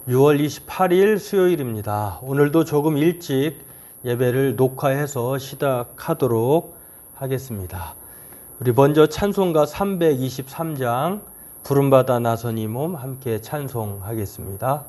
6월 28일 수요일입니다. 오늘도 조금 일찍 예배를 녹화해서 시작하도록 하겠습니다. 우리 먼저 찬송가 323장 부름받아 나선 이 몸 함께 찬송하겠습니다.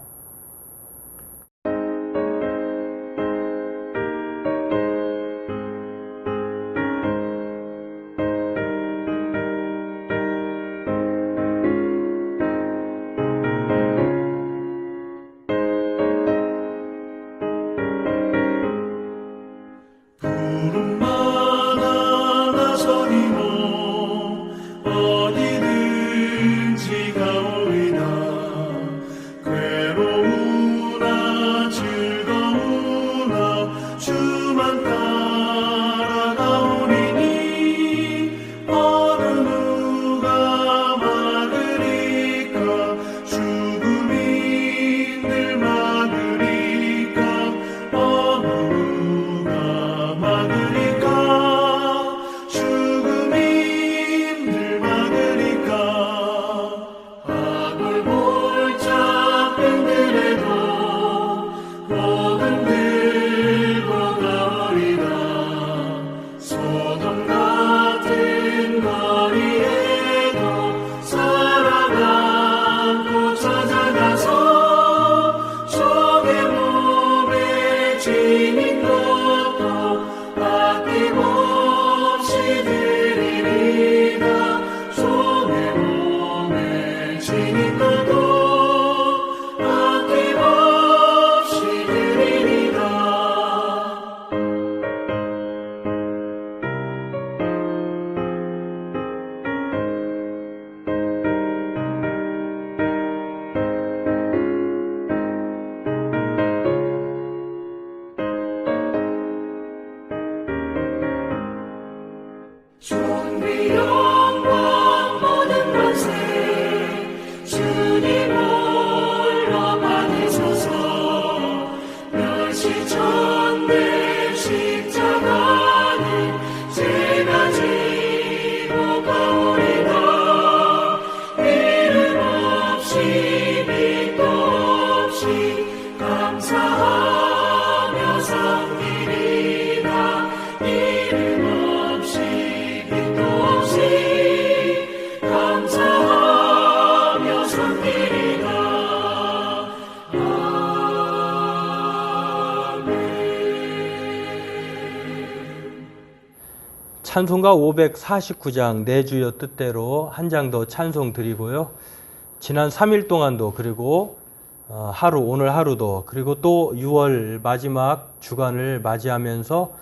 찬송가 549장 내 주여 뜻대로 한 장 더 찬송 드리고요. 지난 3일 동안도 그리고 오늘 하루도 그리고 또 6월 마지막 주간을 맞이하면서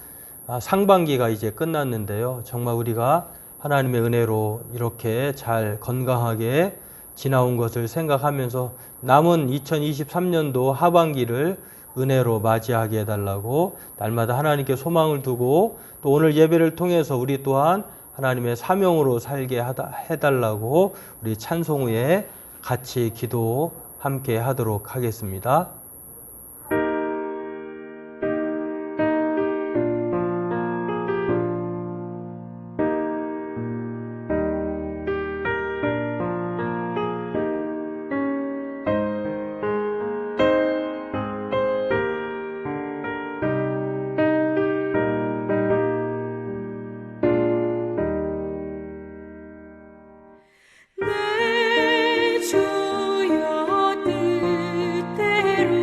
상반기가 이제 끝났는데요. 정말 우리가 하나님의 은혜로 이렇게 잘 건강하게 지나온 것을 생각하면서 남은 2023년도 하반기를 은혜로 맞이하게 해달라고 날마다 하나님께 소망을 두고 또 오늘 예배를 통해서 우리 또한 하나님의 사명으로 살게 해달라고 우리 찬송 후에 같이 기도 함께 하도록 하겠습니다. 내 주여 뜻대로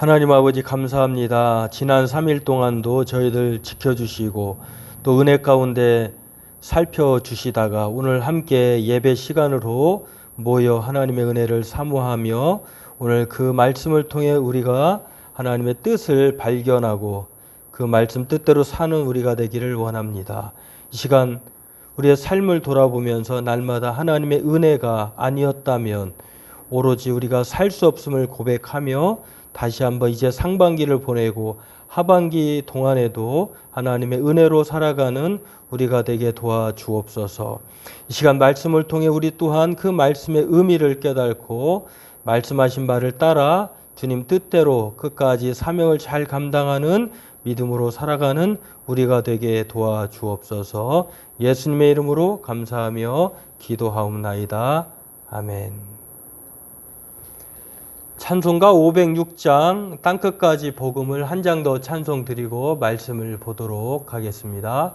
하나님 아버지 감사합니다. 지난 3일 동안도 저희들 지켜주시고 또 은혜 가운데 살펴주시다가 오늘 함께 예배 시간으로 모여 하나님의 은혜를 사모하며 오늘 그 말씀을 통해 우리가 하나님의 뜻을 발견하고 그 말씀 뜻대로 사는 우리가 되기를 원합니다. 이 시간 우리의 삶을 돌아보면서 날마다 하나님의 은혜가 아니었다면 오로지 우리가 살 수 없음을 고백하며 다시 한번 이제 상반기를 보내고 하반기 동안에도 하나님의 은혜로 살아가는 우리가 되게 도와주옵소서. 이 시간 말씀을 통해 우리 또한 그 말씀의 의미를 깨닫고 말씀하신 바를 따라 주님 뜻대로 끝까지 사명을 잘 감당하는 믿음으로 살아가는 우리가 되게 도와주옵소서. 예수님의 이름으로 감사하며 기도하옵나이다. 아멘. 찬송가 506장 땅끝까지 복음을 한 장 더 찬송 드리고 말씀을 보도록 하겠습니다.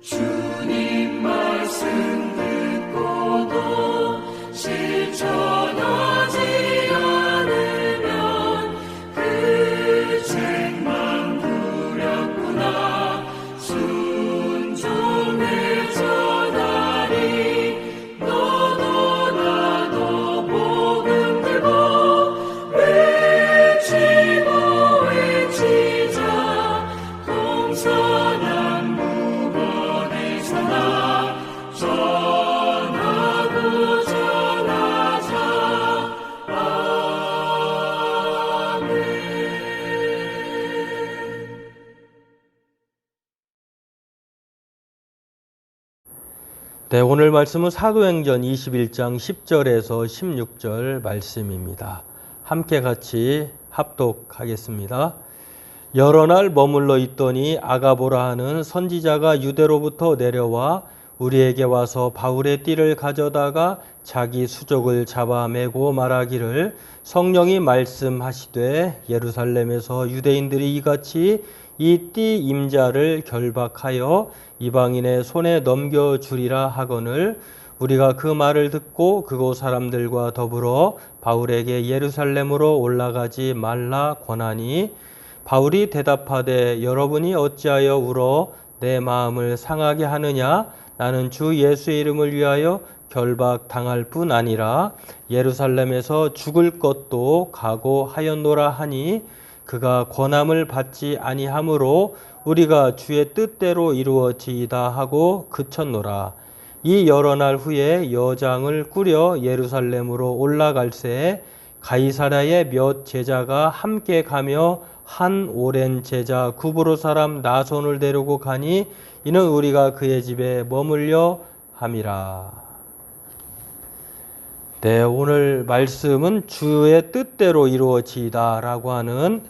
주님 말씀 듣고도 실천하지 않으면 그 책만 두렵구나. 순종의 전하리. 너도 나도 복음 들고 외치고 외치자. 동서남북 전하고 전하자. 아멘. 네, 오늘 말씀은 사도행전 21장 10절에서 16절 말씀입니다. 함께 같이 합독하겠습니다. 여러 날 머물러 있더니 아가보라 하는 선지자가 유대로부터 내려와 우리에게 와서 바울의 띠를 가져다가 자기 수족을 잡아매고 말하기를 성령이 말씀하시되 예루살렘에서 유대인들이 이같이 이 띠 임자를 결박하여 이방인의 손에 넘겨주리라 하거늘 우리가 그 말을 듣고 그곳 사람들과 더불어 바울에게 예루살렘으로 올라가지 말라 권하니 바울이 대답하되 여러분이 어찌하여 울어 내 마음을 상하게 하느냐. 나는 주 예수의 이름을 위하여 결박당할 뿐 아니라 예루살렘에서 죽을 것도 각오하였노라 하니 그가 권함을 받지 아니하므로 우리가 주의 뜻대로 이루어지이다 하고 그쳤노라. 이 여러 날 후에 여장을 꾸려 예루살렘으로 올라갈새 가이사랴의 몇 제자가 함께 가며 한 오랜 제자 구브로 사람 나손을 데리고 가니 이는 우리가 그의 집에 머물려 함이라. 네, 오늘 말씀은 주의 뜻대로 이루어지이다라고 하는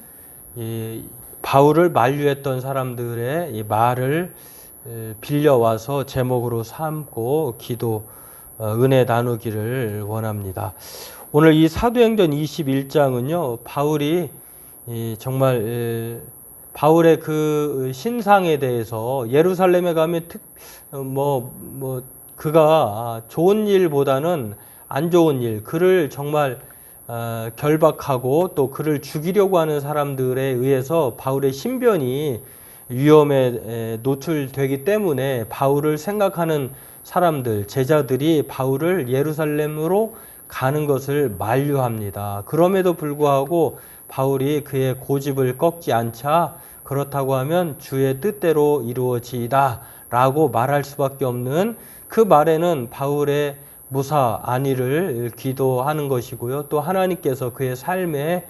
이 바울을 만류했던 사람들의 이 말을 빌려와서 제목으로 삼고 기도 은혜 나누기를 원합니다. 오늘 이 사도행전 21장은요, 바울이 정말 바울의 그 신상에 대해서 예루살렘에 가면 그가 좋은 일보다는 안 좋은 일, 그를 정말 결박하고 또 그를 죽이려고 하는 사람들에 의해서 바울의 신변이 위험에 노출되기 때문에 바울을 생각하는 사람들, 제자들이 바울을 예루살렘으로 가는 것을 만류합니다. 그럼에도 불구하고 바울이 그의 고집을 꺾지 않자 그렇다고 하면 주의 뜻대로 이루어지이다 라고 말할 수밖에 없는, 그 말에는 바울의 무사 안위를 기도하는 것이고요. 또 하나님께서 그의 삶의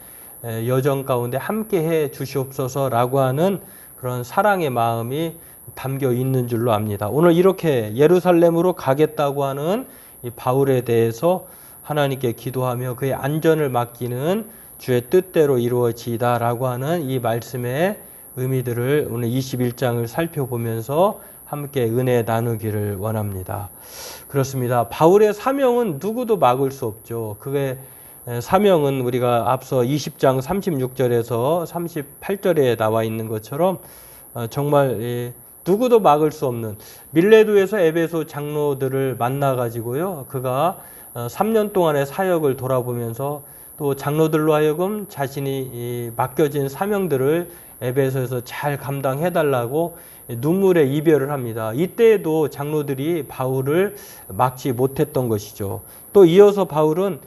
여정 가운데 함께해 주시옵소서라고 하는 그런 사랑의 마음이 담겨 있는 줄로 압니다. 오늘 이렇게 예루살렘으로 가겠다고 하는 이 바울에 대해서 하나님께 기도하며 그의 안전을 맡기는 주의 뜻대로 이루어지이다라고 하는 이 말씀의 의미들을 오늘 21장을 살펴보면서 함께 은혜 나누기를 원합니다. 그렇습니다. 바울의 사명은 누구도 막을 수 없죠. 그의 사명은 우리가 앞서 20장 36절에서 38절에 나와 있는 것처럼 정말 누구도 막을 수 없는, 밀레도에서 에베소 장로들을 만나가지고요, 그가 3년 동안의 사역을 돌아보면서 또 장로들로 하여금 자신이 맡겨진 사명들을 에베소에서 잘 감당해달라고 눈물의 이별을 합니다. 이때에도 장로들이 바울을 막지 못했던 것이죠. 또 이어서 바울은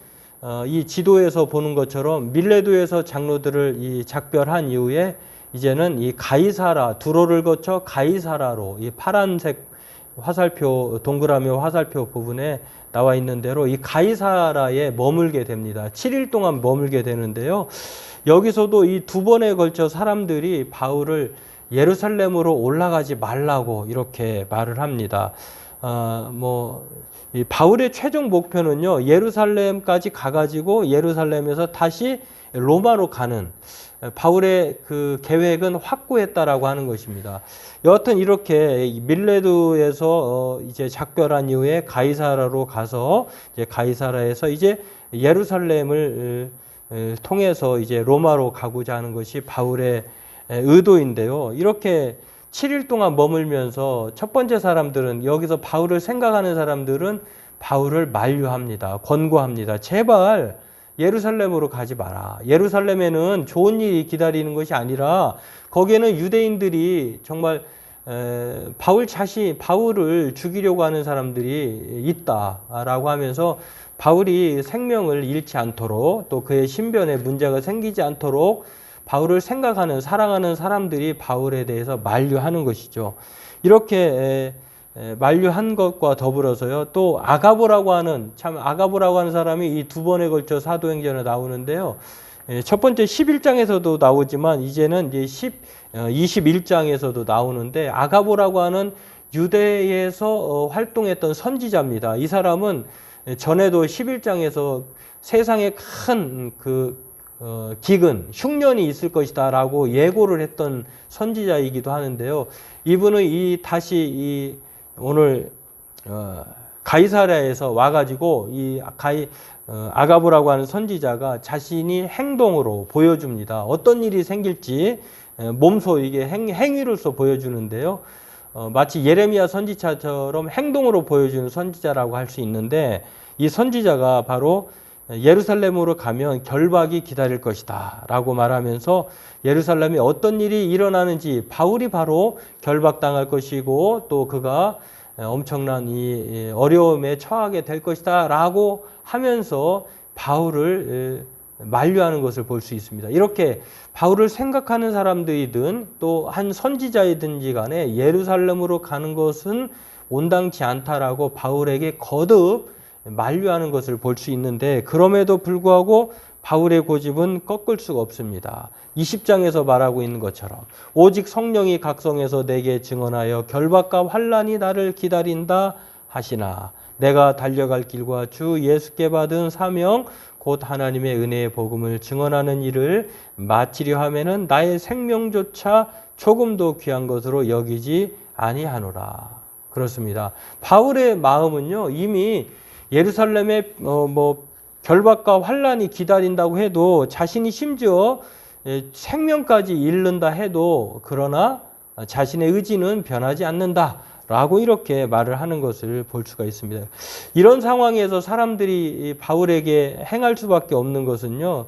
이 지도에서 보는 것처럼 밀레도에서 장로들을 이 작별한 이후에 이제는 이 가이사라, 두로를 거쳐 가이사라로, 이 파란색 화살표, 동그라미 화살표 부분에 나와 있는 대로 이 가이사라에 머물게 됩니다. 7일 동안 머물게 되는데요. 여기서도 이 두 번에 걸쳐 사람들이 바울을 예루살렘으로 올라가지 말라고 이렇게 말을 합니다. 이 바울의 최종 목표는요, 예루살렘까지 가가지고 예루살렘에서 다시 로마로 가는, 바울의 그 계획은 확고했다라고 하는 것입니다. 여하튼 이렇게 밀레도에서 이제 작별한 이후에 가이사라로 가서 이제 가이사라에서 이제 예루살렘을 통해서 이제 로마로 가고자 하는 것이 바울의 의도인데요. 이렇게 7일 동안 머물면서 첫 번째 사람들은, 여기서 바울을 생각하는 사람들은 바울을 만류합니다. 권고합니다. 제발 예루살렘으로 가지 마라. 예루살렘에는 좋은 일이 기다리는 것이 아니라 거기에는 유대인들이 정말 바울을 죽이려고 하는 사람들이 있다라고 하면서 바울이 생명을 잃지 않도록, 또 그의 신변에 문제가 생기지 않도록 바울을 생각하는, 사랑하는 사람들이 바울에 대해서 만류하는 것이죠. 이렇게 만류한 것과 더불어서요, 또 아가보라고 하는 사람이 이 두 번에 걸쳐 사도행전에 나오는데요. 첫 번째 11장에서도 나오지만 이제는 이제 21장에서도 나오는데, 아가보라고 하는 유대에서 활동했던 선지자입니다. 이 사람은 전에도 11장에서 세상에 큰 기근, 흉년이 있을 것이다 라고 예고를 했던 선지자이기도 하는데요. 이분은 다시 오늘 가이사랴에서 와가지고 아가보라고 하는 선지자가 자신이 행동으로 보여줍니다. 어떤 일이 생길지 몸소 이게 행위로서 보여주는데요. 마치 예레미야 선지자처럼 행동으로 보여주는 선지자라고 할 수 있는데, 이 선지자가 바로 예루살렘으로 가면 결박이 기다릴 것이다 라고 말하면서 예루살렘에 어떤 일이 일어나는지, 바울이 바로 결박당할 것이고 또 그가 엄청난 이 어려움에 처하게 될 것이다 라고 하면서 바울을 만류하는 것을 볼 수 있습니다. 이렇게 바울을 생각하는 사람들이든 또 한 선지자이든지 간에 예루살렘으로 가는 것은 온당치 않다라고 바울에게 거듭 만류하는 것을 볼 수 있는데, 그럼에도 불구하고 바울의 고집은 꺾을 수가 없습니다. 20장에서 말하고 있는 것처럼 오직 성령이 각성해서 내게 증언하여 결박과 환난이 나를 기다린다 하시나 내가 달려갈 길과 주 예수께 받은 사명 곧 하나님의 은혜의 복음을 증언하는 일을 마치려 하면은 나의 생명조차 조금도 귀한 것으로 여기지 아니하노라. 그렇습니다. 바울의 마음은요, 이미 예루살렘에 결박과 환란이 기다린다고 해도 자신이 심지어 생명까지 잃는다 해도 그러나 자신의 의지는 변하지 않는다라고 이렇게 말을 하는 것을 볼 수가 있습니다. 이런 상황에서 사람들이 바울에게 행할 수밖에 없는 것은요,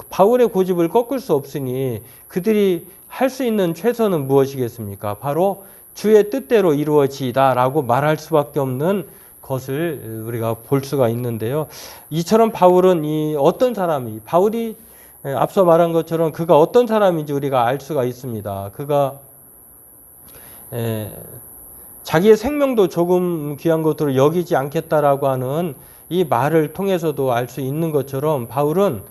바울의 고집을 꺾을 수 없으니 그들이 할 수 있는 최선은 무엇이겠습니까? 바로 주의 뜻대로 이루어지다라고 말할 수밖에 없는 것을 우리가 볼 수가 있는데요. 이처럼 바울은 바울이 앞서 말한 것처럼 그가 어떤 사람인지 우리가 알 수가 있습니다. 그가 자기의 생명도 조금 귀한 것으로 여기지 않겠다라고 하는 이 말을 통해서도 알 수 있는 것처럼 바울은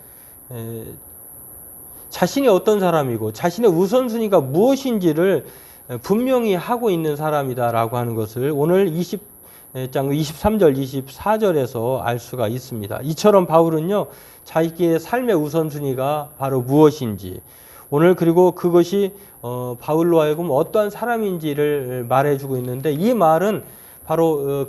자신이 어떤 사람이고 자신의 우선순위가 무엇인지를 분명히 하고 있는 사람이다라고 하는 것을 오늘 23절, 24절에서 알 수가 있습니다. 이처럼 바울은요, 자기의 삶의 우선순위가 바로 무엇인지, 오늘 그리고 그것이 바울로 하여금 어떠한 사람인지를 말해주고 있는데, 이 말은 바로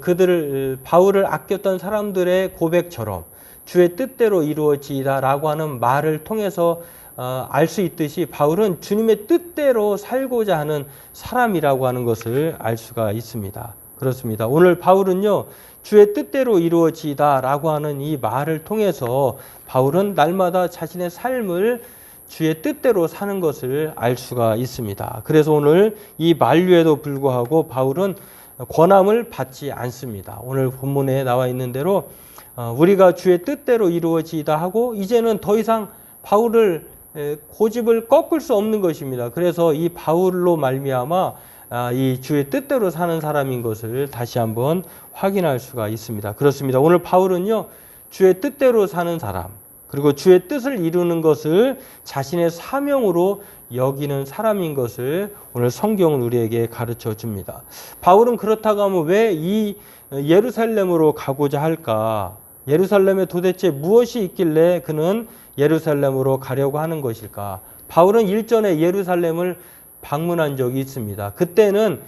바울을 아꼈던 사람들의 고백처럼 주의 뜻대로 이루어지다라고 하는 말을 통해서 알 수 있듯이 바울은 주님의 뜻대로 살고자 하는 사람이라고 하는 것을 알 수가 있습니다. 그렇습니다. 오늘 바울은요, 주의 뜻대로 이루어지다라고 하는 이 말을 통해서 바울은 날마다 자신의 삶을 주의 뜻대로 사는 것을 알 수가 있습니다. 그래서 오늘 이 만류에도 불구하고 바울은 권함을 받지 않습니다. 오늘 본문에 나와 있는 대로 우리가 주의 뜻대로 이루어지다 하고 이제는 더 이상 바울을 고집을 꺾을 수 없는 것입니다. 그래서 이 바울로 말미암아 이 주의 뜻대로 사는 사람인 것을 다시 한번 확인할 수가 있습니다. 그렇습니다. 오늘 바울은요, 주의 뜻대로 사는 사람, 그리고 주의 뜻을 이루는 것을 자신의 사명으로 여기는 사람인 것을 오늘 성경은 우리에게 가르쳐 줍니다. 바울은 그렇다고 하면 왜 이 예루살렘으로 가고자 할까? 예루살렘에 도대체 무엇이 있길래 그는 예루살렘으로 가려고 하는 것일까? 바울은 일전에 예루살렘을 방문한 적이 있습니다. 그때는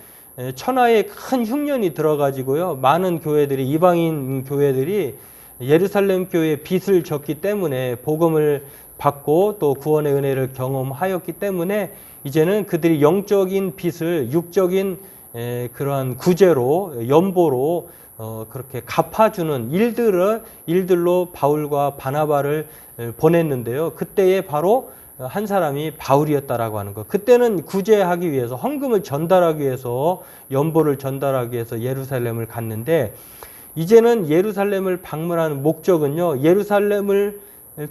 천하에 큰 흉년이 들어가지고요, 많은 교회들이, 이방인 교회들이 예루살렘 교회에 빚을 졌기 때문에 복음을 받고 또 구원의 은혜를 경험하였기 때문에 이제는 그들이 영적인 빚을 육적인 그러한 구제로, 연보로 그렇게 갚아주는 일들로 바울과 바나바를 보냈는데요. 그때에 바로 한 사람이 바울이었다라고 하는 것. 그때는 구제하기 위해서, 헌금을 전달하기 위해서, 연보를 전달하기 위해서 예루살렘을 갔는데, 이제는 예루살렘을 방문하는 목적은요, 예루살렘을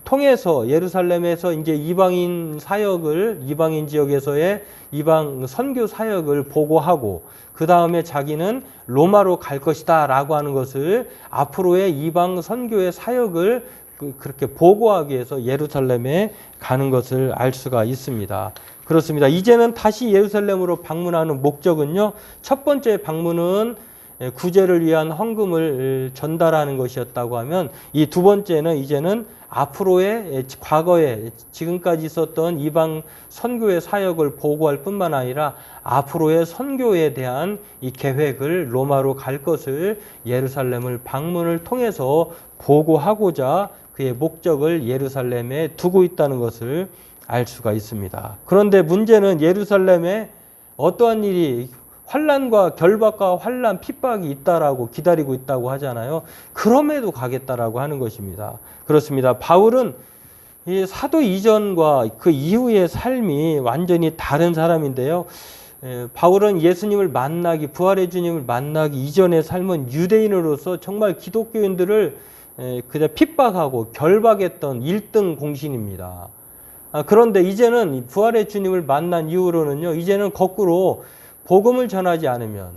통해서 예루살렘에서 이제 이방인 지역에서의 이방 선교 사역을 보고하고 그 다음에 자기는 로마로 갈 것이다라고 하는 것을 앞으로의 이방 선교의 사역을 그렇게 보고하기 위해서 예루살렘에 가는 것을 알 수가 있습니다. 그렇습니다. 이제는 다시 예루살렘으로 방문하는 목적은요, 첫 번째 방문은 구제를 위한 헌금을 전달하는 것이었다고 하면, 이 두 번째는 이제는 앞으로의 과거에 지금까지 있었던 이방 선교의 사역을 보고할 뿐만 아니라 앞으로의 선교에 대한 이 계획을 로마로 갈 것을 예루살렘을 방문을 통해서 보고하고자 그의 목적을 예루살렘에 두고 있다는 것을 알 수가 있습니다. 그런데 문제는 예루살렘에 어떠한 일이, 환란과 결박과 환란, 핍박이 있다라고 기다리고 있다고 하잖아요. 그럼에도 가겠다라고 하는 것입니다. 그렇습니다. 바울은 이 사도 이전과 그 이후의 삶이 완전히 다른 사람인데요. 바울은 예수님을 만나기, 부활의 주님을 만나기 이전의 삶은 유대인으로서 정말 기독교인들을 그냥 핍박하고 결박했던 1등 공신입니다. 그런데 이제는 부활의 주님을 만난 이후로는요, 이제는 거꾸로 복음을 전하지 않으면,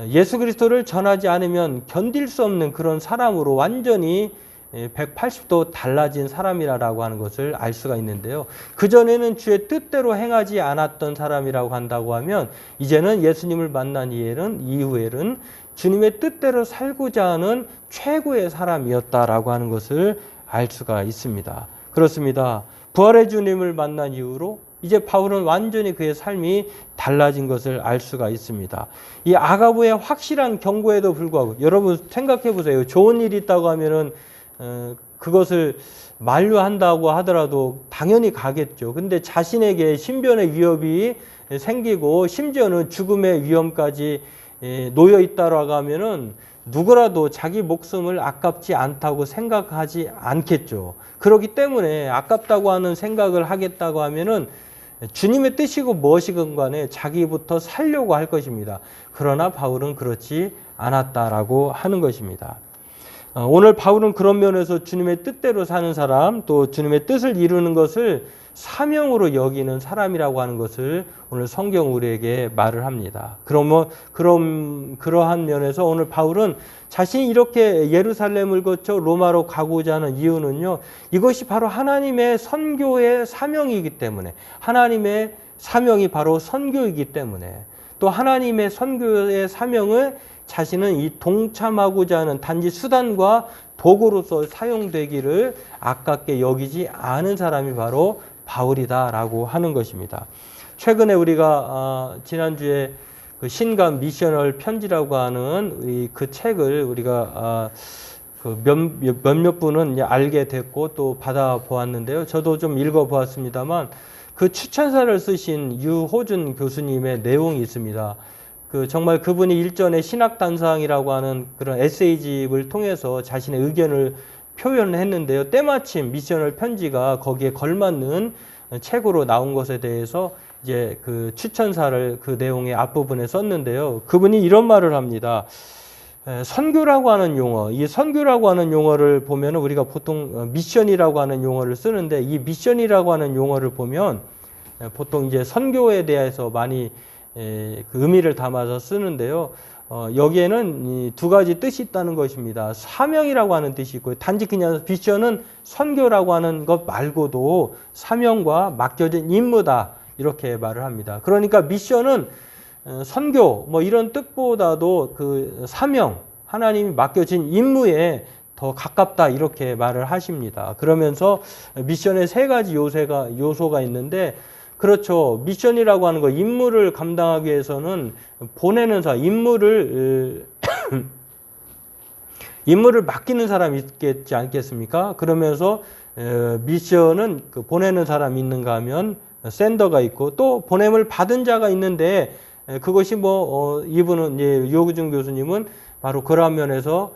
예수 그리스도를 전하지 않으면 견딜 수 없는 그런 사람으로 완전히 180도 달라진 사람이라고 하는 것을 알 수가 있는데요. 그전에는 주의 뜻대로 행하지 않았던 사람이라고 한다고 하면 이제는 예수님을 만난 이후에는 주님의 뜻대로 살고자 하는 최고의 사람이었다라고 하는 것을 알 수가 있습니다. 그렇습니다. 부활의 주님을 만난 이후로 이제 바울은 완전히 그의 삶이 달라진 것을 알 수가 있습니다. 이 아가부의 확실한 경고에도 불구하고 여러분 생각해 보세요. 좋은 일이 있다고 하면은 그것을 만류한다고 하더라도 당연히 가겠죠. 근데 자신에게 신변의 위협이 생기고 심지어는 죽음의 위험까지 놓여 있다라고 하면은 누구라도 자기 목숨을 아깝지 않다고 생각하지 않겠죠. 그렇기 때문에 아깝다고 하는 생각을 하겠다고 하면은 주님의 뜻이고 무엇이건 간에 자기부터 살려고 할 것입니다. 그러나 바울은 그렇지 않았다라고 하는 것입니다. 오늘 바울은 그런 면에서 주님의 뜻대로 사는 사람, 또 주님의 뜻을 이루는 것을 사명으로 여기는 사람이라고 하는 것을 오늘 성경 우리에게 말을 합니다. 그러한 면에서 오늘 바울은 자신이 이렇게 예루살렘을 거쳐 로마로 가고자 하는 이유는요, 이것이 바로 하나님의 선교의 사명이기 때문에, 하나님의 사명이 바로 선교이기 때문에, 또 하나님의 선교의 사명을 자신은 이 동참하고자 하는 단지 수단과 도구로서 사용되기를 아깝게 여기지 않은 사람이 바로 바울이다라고 하는 것입니다. 최근에 우리가 지난주에 그 신간 미셔널 편지라고 하는 그 책을 우리가 몇몇 분은 알게 됐고 또 받아보았는데요. 저도 좀 읽어보았습니다만 그 추천사를 쓰신 유호준 교수님의 내용이 있습니다. 정말 그분이 일전에 신학단상이라고 하는 그런 에세이집을 통해서 자신의 의견을 표현했는데요. 때마침 미셔널 편지가 거기에 걸맞는 책으로 나온 것에 대해서 이제 그 추천사를 그 내용의 앞부분에 썼는데요. 그분이 이런 말을 합니다. 선교라고 하는 용어, 이 선교라고 하는 용어를 보면 우리가 보통 미션이라고 하는 용어를 쓰는데 이 미션이라고 하는 용어를 보면 보통 이제 선교에 대해서 많이 그 의미를 담아서 쓰는데요. 여기에는 두 가지 뜻이 있다는 것입니다. 사명이라고 하는 뜻이 있고요. 단지 그냥 미션은 선교라고 하는 것 말고도 사명과 맡겨진 임무다. 이렇게 말을 합니다. 그러니까 미션은 선교 뭐 이런 뜻보다도 그 사명, 하나님이 맡겨진 임무에 더 가깝다 이렇게 말을 하십니다. 그러면서 미션의 세 가지 요소가 있는데 그렇죠. 미션이라고 하는 거 임무를 감당하기 위해서는 보내는 사람, 임무를 맡기는 사람이 있겠지 않겠습니까? 그러면서 미션은 그 보내는 사람이 있는가 하면 샌더가 있고 또 보냄을 받은 자가 있는데 그것이 이분은 이제 유호준 교수님은 바로 그런 면에서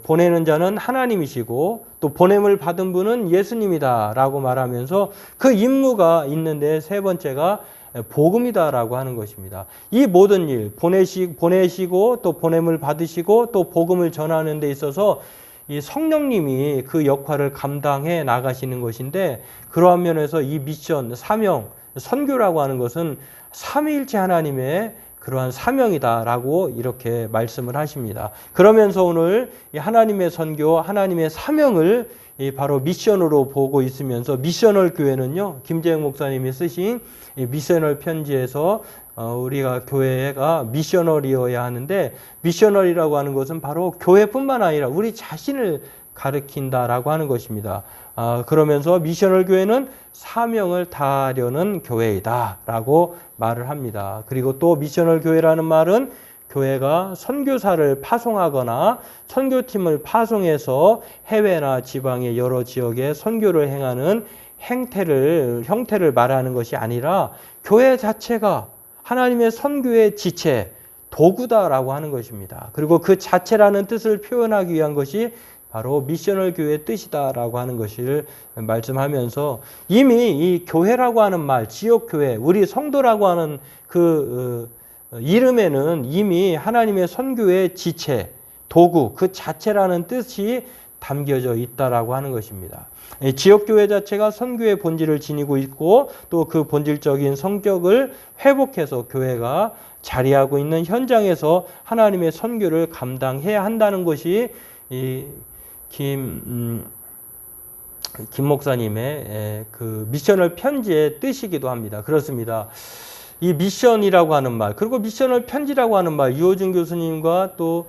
보내는 자는 하나님이시고 또 보냄을 받은 분은 예수님이다라고 말하면서 그 임무가 있는데 세 번째가 복음이다라고 하는 것입니다. 이 모든 일 보내시고 또 보냄을 받으시고 또 복음을 전하는 데 있어서 이 성령님이 그 역할을 감당해 나가시는 것인데 그러한 면에서 이 미션, 사명, 선교라고 하는 것은 삼위일체 하나님의 그러한 사명이다라고 이렇게 말씀을 하십니다. 그러면서 오늘 이 하나님의 선교, 하나님의 사명을 바로 미션으로 보고 있으면서 미셔널 교회는요, 김재영 목사님이 쓰신 이 미셔널 편지에서 우리가 교회가 미셔널이어야 하는데 미셔널이라고 하는 것은 바로 교회뿐만 아니라 우리 자신을 가르친다라고 하는 것입니다. 그러면서 미셔널 교회는 사명을 다하려는 교회이다라고 말을 합니다. 그리고 또 미셔널 교회라는 말은 교회가 선교사를 파송하거나 선교팀을 파송해서 해외나 지방의 여러 지역에 선교를 행하는 형태를 말하는 것이 아니라 교회 자체가 하나님의 선교의 지체, 도구다라고 하는 것입니다. 그리고 그 자체라는 뜻을 표현하기 위한 것이 바로 미셔널 교회의 뜻이다라고 하는 것을 말씀하면서 이미 이 교회라고 하는 말, 지역교회, 우리 성도라고 하는 그 이름에는 이미 하나님의 선교의 지체, 도구, 그 자체라는 뜻이 담겨져 있다라고 하는 것입니다. 지역교회 자체가 선교의 본질을 지니고 있고 또 그 본질적인 성격을 회복해서 교회가 자리하고 있는 현장에서 하나님의 선교를 감당해야 한다는 것이 이 김 목사님의 그 미셔널 편지의 뜻이기도 합니다. 그렇습니다. 이 미션이라고 하는 말, 그리고 미셔널 편지라고 하는 말, 유호준 교수님과 또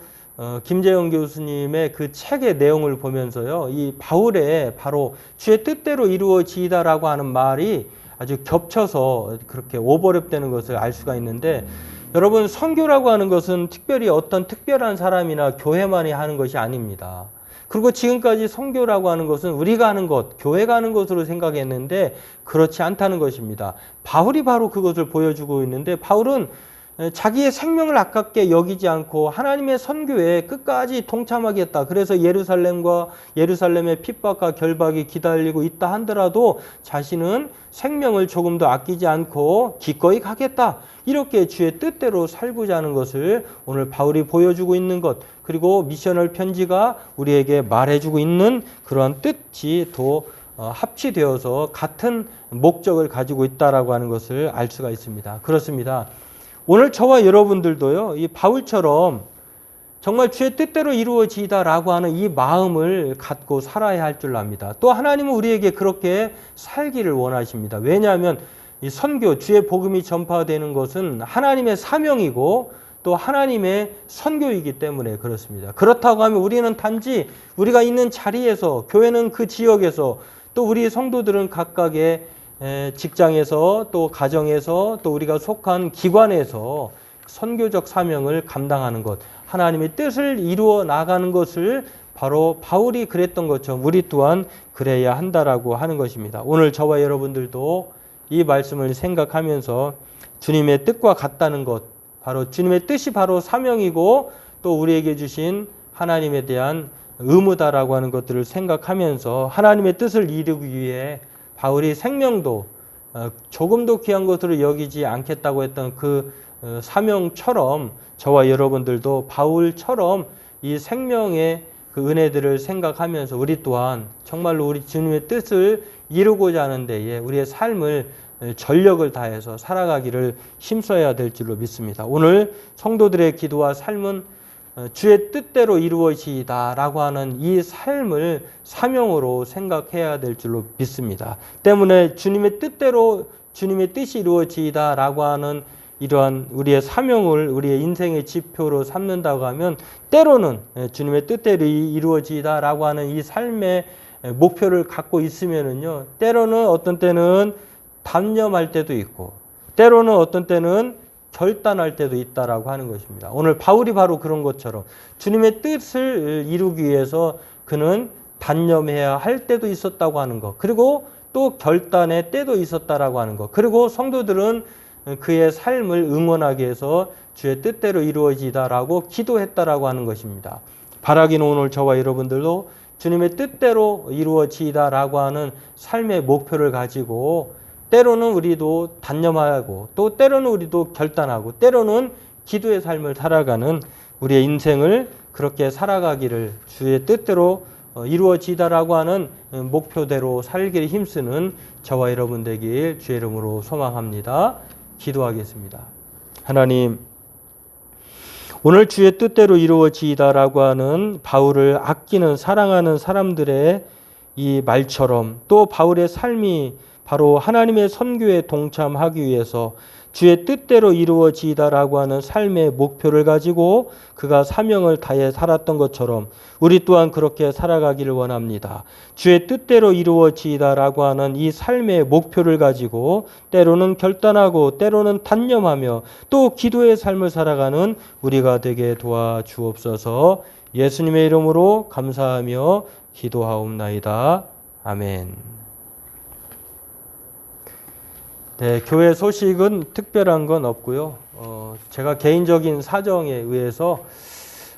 김재영 교수님의 그 책의 내용을 보면서요, 이 바울의 바로 주의 뜻대로 이루어지이다라고 하는 말이 아주 겹쳐서 그렇게 오버랩되는 것을 알 수가 있는데, 여러분, 선교라고 하는 것은 특별히 어떤 특별한 사람이나 교회만이 하는 것이 아닙니다. 그리고 지금까지 선교라고 하는 것은 우리가 하는 것, 교회가 하는 것으로 생각했는데 그렇지 않다는 것입니다. 바울이 바로 그것을 보여주고 있는데, 바울은 자기의 생명을 아깝게 여기지 않고 하나님의 선교에 끝까지 동참하겠다. 그래서 예루살렘의 핍박과 결박이 기다리고 있다 한더라도 자신은 생명을 조금 더 아끼지 않고 기꺼이 가겠다. 이렇게 주의 뜻대로 살고자 하는 것을 오늘 바울이 보여주고 있는 것, 그리고 미셔널 편지가 우리에게 말해주고 있는 그러한 뜻이 또 합치되어서 같은 목적을 가지고 있다라고 하는 것을 알 수가 있습니다. 그렇습니다. 오늘 저와 여러분들도요, 이 바울처럼 정말 주의 뜻대로 이루어지다라고 하는 이 마음을 갖고 살아야 할 줄 압니다. 또 하나님은 우리에게 그렇게 살기를 원하십니다. 왜냐하면 이 선교, 주의 복음이 전파되는 것은 하나님의 사명이고 또 하나님의 선교이기 때문에 그렇습니다. 그렇다고 하면 우리는 단지 우리가 있는 자리에서, 교회는 그 지역에서, 또 우리 성도들은 각각의 직장에서, 또 가정에서, 또 우리가 속한 기관에서 선교적 사명을 감당하는 것, 하나님의 뜻을 이루어 나가는 것을 바로 바울이 그랬던 것처럼 우리 또한 그래야 한다라고 하는 것입니다. 오늘 저와 여러분들도 이 말씀을 생각하면서 주님의 뜻과 같다는 것, 바로 주님의 뜻이 바로 사명이고 또 우리에게 주신 하나님에 대한 의무다라고 하는 것들을 생각하면서 하나님의 뜻을 이루기 위해 바울이 생명도 조금도 귀한 것으로 여기지 않겠다고 했던 그 사명처럼 저와 여러분들도 바울처럼 이 생명의 그 은혜들을 생각하면서 우리 또한 정말로 우리 주님의 뜻을 이루고자 하는 데에 우리의 삶을 전력을 다해서 살아가기를 힘써야 될 줄로 믿습니다. 오늘 성도들의 기도와 삶은 주의 뜻대로 이루어지다라고 하는 이 삶을 사명으로 생각해야 될 줄로 믿습니다. 때문에 주님의 뜻대로 주님의 뜻이 이루어지다라고 하는 이러한 우리의 사명을 우리의 인생의 지표로 삼는다고 하면 때로는 주님의 뜻대로 이루어지다라고 하는 이 삶의 목표를 갖고 있으면은요, 때로는 어떤 때는 단념할 때도 있고 때로는 어떤 때는 결단할 때도 있다라고 하는 것입니다. 오늘 바울이 바로 그런 것처럼 주님의 뜻을 이루기 위해서 그는 단념해야 할 때도 있었다고 하는 것, 그리고 또 결단의 때도 있었다라고 하는 것, 그리고 성도들은 그의 삶을 응원하기 위해서 주의 뜻대로 이루어지다라고 기도했다라고 하는 것입니다. 바라기는 오늘 저와 여러분들도 주님의 뜻대로 이루어지다라고 하는 삶의 목표를 가지고 때로는 우리도 단념하고 또 때로는 우리도 결단하고 때로는 기도의 삶을 살아가는 우리의 인생을 그렇게 살아가기를 주의 뜻대로 이루어지다라고 하는 목표대로 살기를 힘쓰는 저와 여러분 되길 주의 이름으로 소망합니다. 기도하겠습니다. 하나님, 오늘 주의 뜻대로 이루어지다라고 하는 바울을 아끼는 사랑하는 사람들의 이 말처럼 또 바울의 삶이 바로 하나님의 선교에 동참하기 위해서 주의 뜻대로 이루어지다라고 하는 삶의 목표를 가지고 그가 사명을 다해 살았던 것처럼 우리 또한 그렇게 살아가기를 원합니다. 주의 뜻대로 이루어지다라고 하는 이 삶의 목표를 가지고 때로는 결단하고 때로는 단념하며 또 기도의 삶을 살아가는 우리가 되게 도와주옵소서. 예수님의 이름으로 감사하며 기도하옵나이다. 아멘. 네, 교회 소식은 특별한 건 없고요. 제가 개인적인 사정에 의해서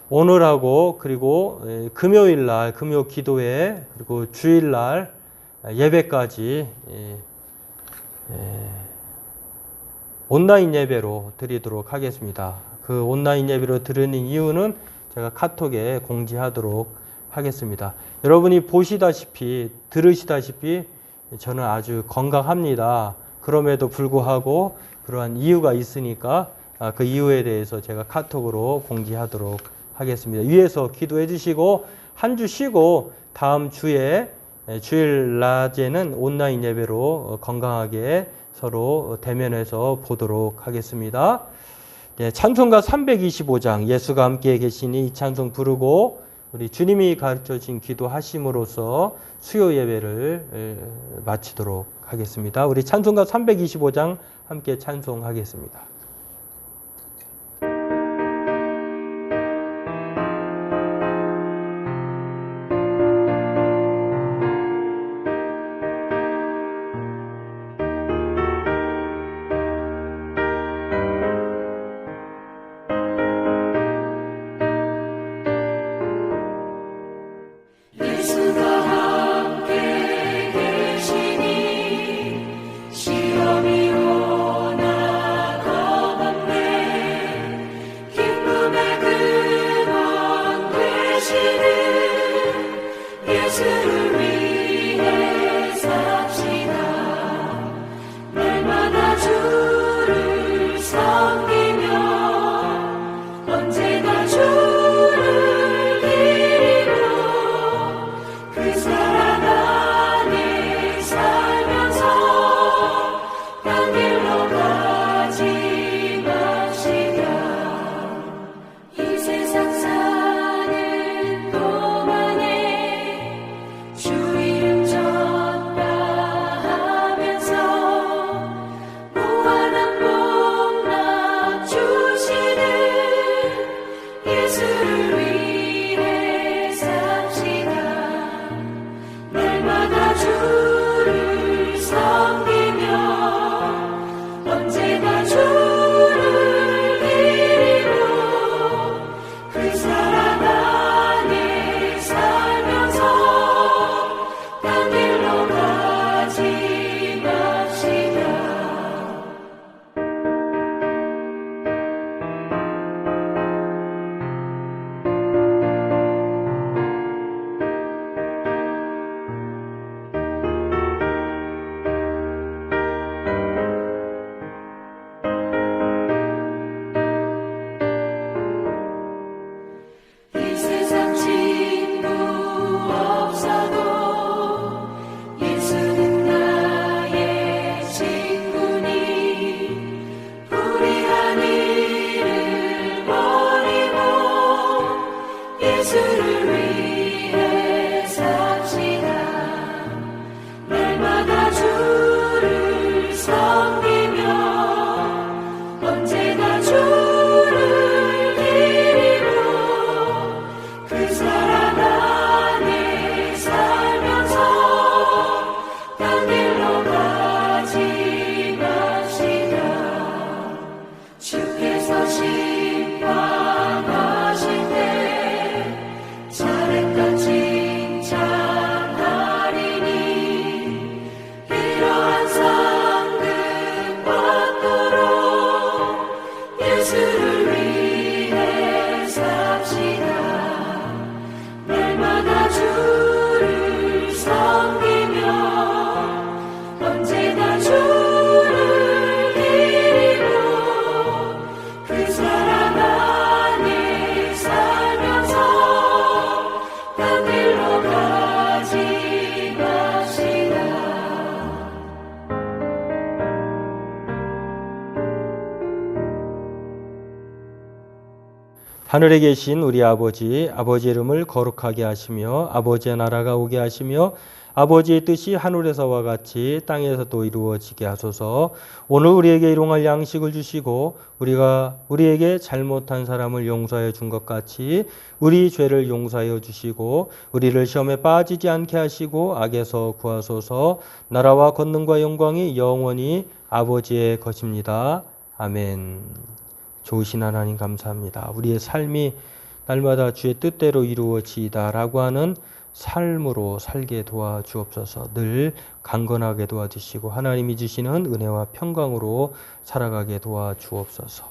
오늘하고 그리고 금요일 날 금요 기도회 그리고 주일 날 예배까지 온라인 예배로 드리도록 하겠습니다. 그 온라인 예배로 드리는 이유는 제가 카톡에 공지하도록 하겠습니다. 여러분이 보시다시피 들으시다시피 저는 아주 건강합니다. 그럼에도 불구하고 그러한 이유가 있으니까 그 이유에 대해서 제가 카톡으로 공지하도록 하겠습니다. 위에서 기도해 주시고 한 주 쉬고 다음 주에 주일 낮에는 온라인 예배로 건강하게 서로 대면해서 보도록 하겠습니다. 네, 찬송가 325장 예수가 함께 계시니 이 찬송 부르고 우리 주님이 가르쳐주신 기도하심으로써 수요 예배를 마치도록 하겠습니다. 우리 찬송가 325장 함께 찬송하겠습니다. 예수가 함께 계시니 시험이 오나 겁없네. 기쁨의 근원 되시는 예수를 위해 삽시다. 날마다 주를 섬기며 언제나 주를 기리며 그 사랑 안에 살면서 딴 길로 가지 맙시다. 이 세상 사는 동안에 주 이름 전파하면서 무한한 복락 주시는 예수를 위해 삽시다. 날마다 주를 섬기며 언제나 주를 기리며 그 사랑 안에 살면서 딴 길로 가지 맙시다. 이 세상 친구 없어도 예수는 나의 친구니 불의한 일을 버리고 예수를 위해 삽시다. 날마다 주를 섬기며 언제나 주를 기리며 그 사랑 안에 살면서 딴 길로 가지 맙시다. 주께서 심판하실 때 잘했다 칭찬하리니 이러한 상급 받도록 예수를 위해 삽시다. 날마다 주를 섬기며 언제나 주를 기리며 그 사랑 안에 살면서 딴 길로 가지 맙시다. 하늘에 계신 우리 아버지, 아버지 이름을 거룩하게 하시며 아버지의 나라가 오게 하시며 아버지의 뜻이 하늘에서와 같이 땅에서도 이루어지게 하소서. 오늘 우리에게 일용할 양식을 주시고 우리가 우리에게 잘못한 사람을 용서해 준 것 같이 우리 죄를 용서하여 주시고 우리를 시험에 빠지지 않게 하시고 악에서 구하소서. 나라와 권능과 영광이 영원히 아버지의 것입니다. 아멘. 좋으신 하나님 감사합니다. 우리의 삶이 날마다 주의 뜻대로 이루어지이다라고 하는 삶으로 살게 도와주옵소서. 늘 강건하게 도와주시고 하나님이 주시는 은혜와 평강으로 살아가게 도와주옵소서.